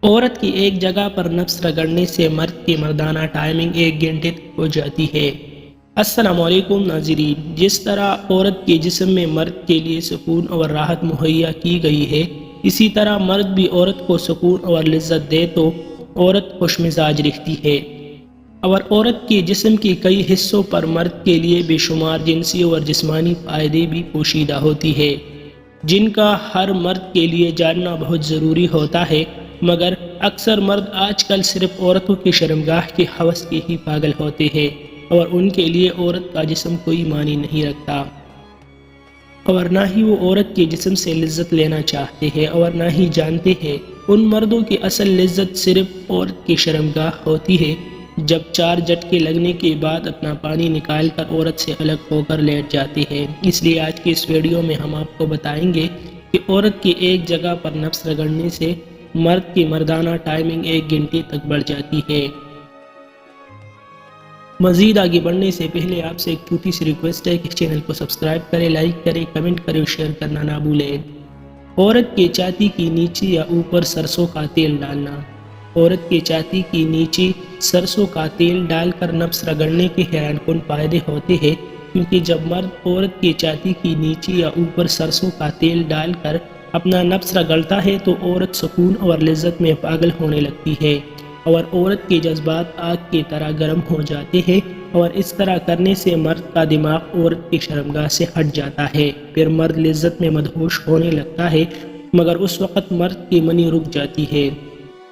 عورت کی ایک جگہ پر نفس رگڑنے سے مرد کی مردانہ ٹائمنگ 1 گھنٹے تک ہو جاتی ہے۔ السلام علیکم ناظرین، جس طرح عورت کے جسم میں مرد کے لیے سکون اور راحت مہیا کی گئی ہے، اسی طرح مرد بھی عورت کو سکون اور لذت دے تو عورت خوش مزاج رہتی ہے۔ اور عورت کے جسم کے کئی حصوں پر مرد کے لیے بے شمار جنسی اور جسمانی فائدے بھی پوشیدہ ہوتی ہے، جن کا ہر مرد کے لیے جاننا بہت ضروری ہوتا ہے، مگر اکثر مرد آج کل صرف عورتوں کی شرمگاہ کے ہوس کے ہی پاگل ہوتے ہیں، اور ان کے لیے عورت کا جسم کوئی معنی نہیں رکھتا، اور نہ ہی وہ عورت کے جسم سے لذت لینا چاہتے ہیں، اور نہ ہی جانتے ہیں ان مردوں کی اصل لذت صرف عورت کی شرمگاہ ہوتی ہے، جب 4 جھٹکے لگنے کے بعد اپنا پانی نکال کر عورت سے الگ ہو کر لیٹ جاتے ہیں۔ اس لیے آج کے اس ویڈیو میں ہم آپ کو بتائیں گے کہ عورت کی ایک جگہ پر نفس رگڑنے سے مرد کی مردانہ ٹائمنگ 1 گھنٹے تک بڑھ جاتی ہے۔ مزید آگے بڑھنے سے پہلے آپ سے ایک چھوٹی سی ریکویسٹ ہے کہ چینل کو سبسکرائب کریں، لائک کریں، کمنٹ کریں اور شیئر کرنا نہ بھولیں۔ عورت کے چھاتی کی نیچے یا اوپر سرسوں کا تیل ڈالنا۔ عورت کے چھاتی کی نیچے سرسوں کا تیل ڈال کر نفس رگڑنے کے حیران کن فائدے ہوتے ہیں، کیونکہ جب مرد عورت کے چھاتی کی نیچے یا اوپر سرسوں کا تیل ڈال کر اپنا نفس رگڑتا ہے تو عورت سکون اور لذت میں پاگل ہونے لگتی ہے، اور عورت کے جذبات آگ کی طرح گرم ہو جاتے ہیں، اور اس طرح کرنے سے مرد کا دماغ عورت کی شرمگاہ سے ہٹ جاتا ہے۔ پھر مرد لذت میں مدہوش ہونے لگتا ہے، مگر اس وقت مرد کی منی رک جاتی ہے،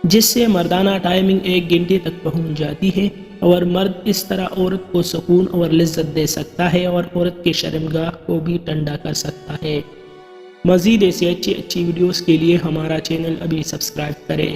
جس سے مردانہ ٹائمنگ 1 گھنٹے تک پہنچ جاتی ہے، اور مرد اس طرح عورت کو سکون اور لذت دے سکتا ہے اور عورت کی شرمگاہ کو بھی ٹھنڈا کر سکتا ہے۔ مزید ایسی اچھی ویڈیوز کے لیے ہمارا چینل ابھی سبسکرائب کریں۔